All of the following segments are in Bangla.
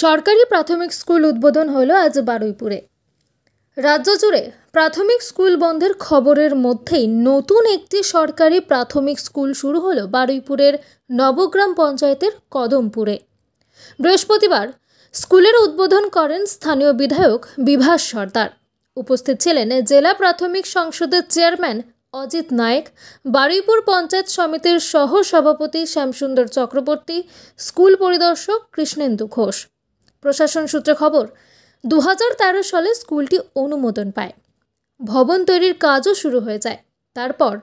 সরকারি প্রাথমিক স্কুল উদ্বোধন হলো আজ বারুইপুরে। রাজ্য জুড়ে প্রাথমিক স্কুল বন্ধের খবরের মধ্যেই নতুন একটি সরকারি প্রাথমিক স্কুল শুরু হলো বারুইপুরের নবগ্রাম পঞ্চায়েতের কদমপুরে। বৃহস্পতিবার স্কুলের উদ্বোধন করেন স্থানীয় বিধায়ক বিভাস সর্দার। উপস্থিত ছিলেন জেলা প্রাথমিক সংসদের চেয়ারম্যান অজিত নায়েক, বারুইপুর পঞ্চায়েত সমিতির সহ সভাপতি শ্যামসুন্দর চক্রবর্তী, স্কুল পরিদর্শক কৃষ্ণেন্দু ঘোষ। প্রশাসন সূত্রে খবর, 2013 সালে স্কুলটি অনুমোদন পায়। ভবন তৈরির কাজও শুরু হয়ে যায়। তারপর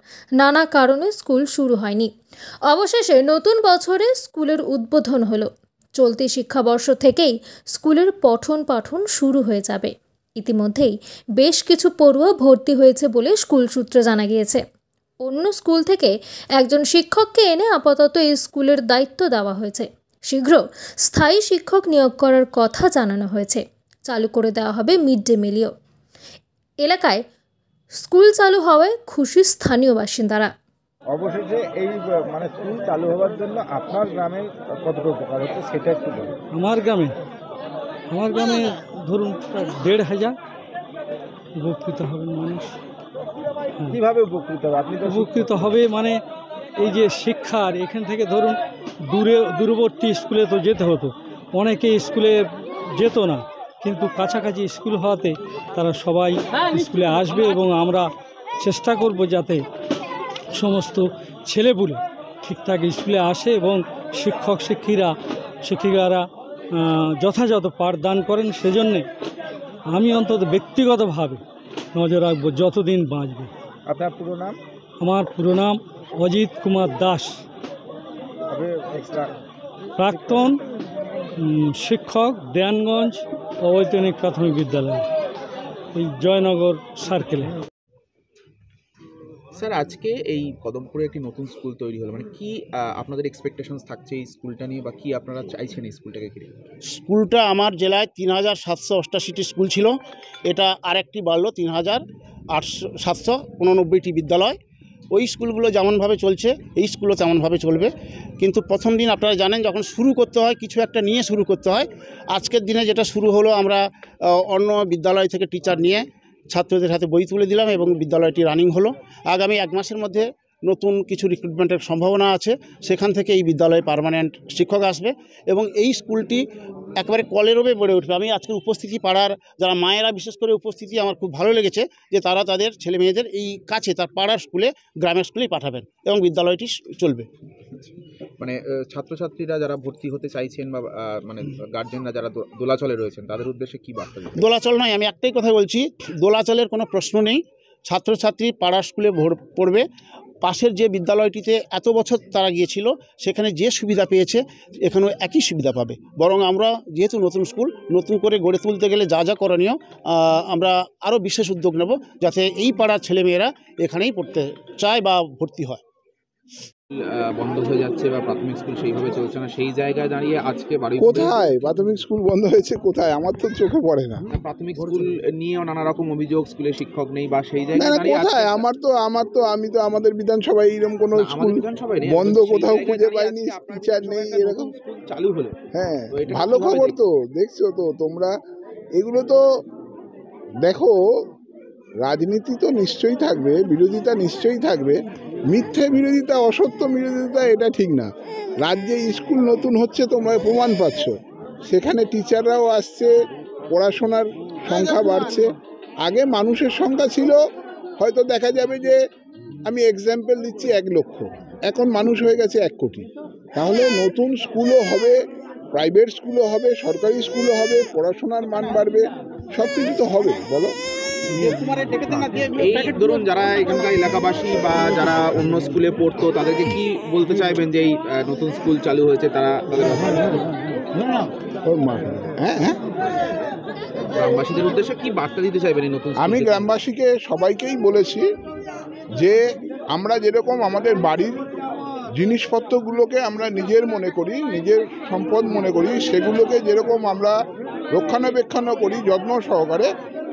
নানা কারণে স্কুল শুরু হয়নি। অবশেষে নতুন বছরে স্কুলের উদ্বোধন হলো। চলতি শিক্ষাবর্ষ থেকেই স্কুলের পঠন পাঠন শুরু হয়ে যাবে। ইতিমধ্যেই বেশ কিছু পড়ুয়া ভর্তি হয়েছে বলে স্কুল সূত্রে জানা গিয়েছে। অন্য স্কুল থেকে একজন শিক্ষককে এনে আপাতত এই স্কুলের দায়িত্ব দেওয়া হয়েছে। শীঘ্র স্থায়ী শিক্ষক নিয়োগ করার কথা জানানো হয়েছে। চালু করে দেওয়া হবে মিড ডে মিলও। এলাকায় স্কুল চালু হওয়ায় খুশি স্থানীয় বাসিন্দারা। অবশেষে এই স্কুল চালু হওয়ার জন্য আপনার গ্রামে কতটা উপকার হচ্ছে সেটা একটু বলুন। আমার গ্রামে ধরুন 1,500 উপকৃত হবে মানুষ। কীভাবে উপকৃত হবে? আপনি তো উপকৃত হবে এই যে শিক্ষার, এখান থেকে ধরুন দূরবর্তী স্কুলে তো যেতে হতো, অনেকে স্কুলে যেত না, কিন্তু কাছাকাছি স্কুল হওয়াতে তারা সবাই স্কুলে আসবে এবং আমরা চেষ্টা করব যাতে সমস্ত ছেলেপুলে ঠিকঠাক স্কুলে আসে এবং শিক্ষিকারা যথাযথ পাঠদান করেন। সেজন্যে আমি অন্তত ব্যক্তিগতভাবে নজর রাখবো যতদিন বাঁচবে। আপনার পুরো নাম? আমার পুরো নাম অজিত কুমার দাস, প্রাক্তন শিক্ষক, দেয়ানগঞ্জ অবৈতনিক প্রাথমিক বিদ্যালয়, এই জয়নগর সার্কেলে। স্যার, আজকে এই কদমপুরে একটি নতুন স্কুল তৈরি হলো, কি আপনাদের এক্সপেকটেশনস থাকছে এই স্কুলটা নিয়ে, বা কি আপনারা চাইছেন এই স্কুলটাকে ঘিরে? স্কুলটা আমার জেলায় 3,788টি স্কুল ছিল, এটা আরেকটি বাড়লো 3,789টি বিদ্যালয়। ওই স্কুলগুলো যেমনভাবে চলছে এই স্কুলও তেমনভাবে চলবে। কিন্তু প্রথম দিন আপনারা জানেন, যখন শুরু করতে হয় কিছু একটা নিয়ে শুরু করতে হয়। আজকের দিনে যেটা শুরু হলো, আমরা অন্য বিদ্যালয় থেকে টিচার নিয়ে ছাত্রদের হাতে বই তুলে দিলাম এবং বিদ্যালয়টি রানিং হলো। আগামী 1 মাসের মধ্যে নতুন কিছু রিক্রুটমেন্টের সম্ভাবনা আছে, সেখান থেকে এই বিদ্যালয়ে পার্মানেন্ট শিক্ষক আসবে এবং এই স্কুলটি একেবারে কলেরবে বেড়ে উঠবে। আমি আজকের উপস্থিতি, পাড়ার যারা মায়েরা বিশেষ করে উপস্থিতি আমার খুব ভালো লেগেছে যে তারা তাদের ছেলে মেয়েদের এই কাছে তার পাড়ার স্কুলে, গ্রামের স্কুলেই পাঠাবেন এবং বিদ্যালয়টি চলবে। ছাত্রছাত্রীরা যারা ভর্তি হতে চাইছেন বা গার্জেনরা যারা দোলাচলে রয়েছেন তাদের উদ্দেশ্যে কি বার্তা দেবেন? দোলাচল নয়, আমি একটাই কথা বলছি, দোলাচলের কোনো প্রশ্ন নেই। ছাত্রছাত্রী পাড়ার স্কুলে পড়বে। পাশের যে বিদ্যালয়টিতে এত বছর তারা গিয়েছিল, সেখানে যে সুবিধা পেয়েছে এখানেও একই সুবিধা পাবে। বরং আমরা যেহেতু নতুন স্কুল, নতুন করে গড়ে তুলতে গেলে যা যা করণীয় আমরা আরও বিশেষ উদ্যোগ নেব, যাতে এই পাড়ার ছেলেমেয়েরা এখানেই পড়তে চায় বা ভর্তি হয়। বন্ধ হয়ে যাচ্ছে বা প্রাথমিক স্কুল সেইভাবে চলছে না, সেই জায়গায় দাঁড়িয়ে আজকে কোথায় প্রাথমিক স্কুল বন্ধ হয়েছে? কোথায়? আমার তো চোখে পড়ে না। প্রাথমিক স্কুল নিয়েও নানা রকম অভিযোগ, স্কুলে শিক্ষক নেই বা সেই জায়গায় দাঁড়িয়ে কোথায়? আমি তো আমাদের বিধানসভায় এরকম কোনো স্কুল বন্ধ কোথাও খুঁজে পাইনি, টিচার নেই, এরকম স্কুল চালু হলো। হ্যাঁ, ভালো খবর তো। দেখছো তো তোমরা, এগুলো তো দেখো, রাজনীতি তো নিশ্চয়ই থাকবে, বিরোধিতা নিশ্চয়ই থাকবে, মিথ্যে বিরোধিতা, অসত্য বিরোধিতা, এটা ঠিক না। রাজ্যে স্কুল নতুন হচ্ছে, তোমরা প্রমাণ পাচ্ছ। সেখানে টিচাররাও আসছে, পড়াশোনার সংখ্যা বাড়ছে। আগে মানুষের সংখ্যা ছিল, হয়তো দেখা যাবে যে, আমি এক্সাম্পল দিচ্ছি, 1 লক্ষ, এখন মানুষ হয়ে গেছে 1 কোটি। তাহলে নতুন স্কুলও হবে, প্রাইভেট স্কুলও হবে, সরকারি স্কুলও হবে, পড়াশোনার মান বাড়বে, সব কিছু তো হবে। বলো, এই ধরুন যারা এখানকার এলাকাবাসী বা যারা অন্য স্কুলে পড়তো তাদেরকে কি বলতে চাইবেন যে এই নতুন স্কুল চালু হয়েছে, তারা গ্রামবাসীদের উদ্দেশ্যে কি বার্তা দিতে চাইবেন এই নতুন? আমি গ্রামবাসীকে সবাইকেই বলেছি যে, আমরা যেরকম আমাদের বাড়ির জিনিসপত্রগুলোকে আমরা নিজের মনে করি, নিজের সম্পদ মনে করি, সেগুলোকে যেরকম আমরা রক্ষণাবেক্ষণ করি যত্ন সহকারে,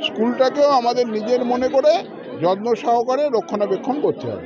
স্কুলটাকেও আমাদের নিজের মনে করে যত্ন সহকারে রক্ষণাবেক্ষণ করতে হবে।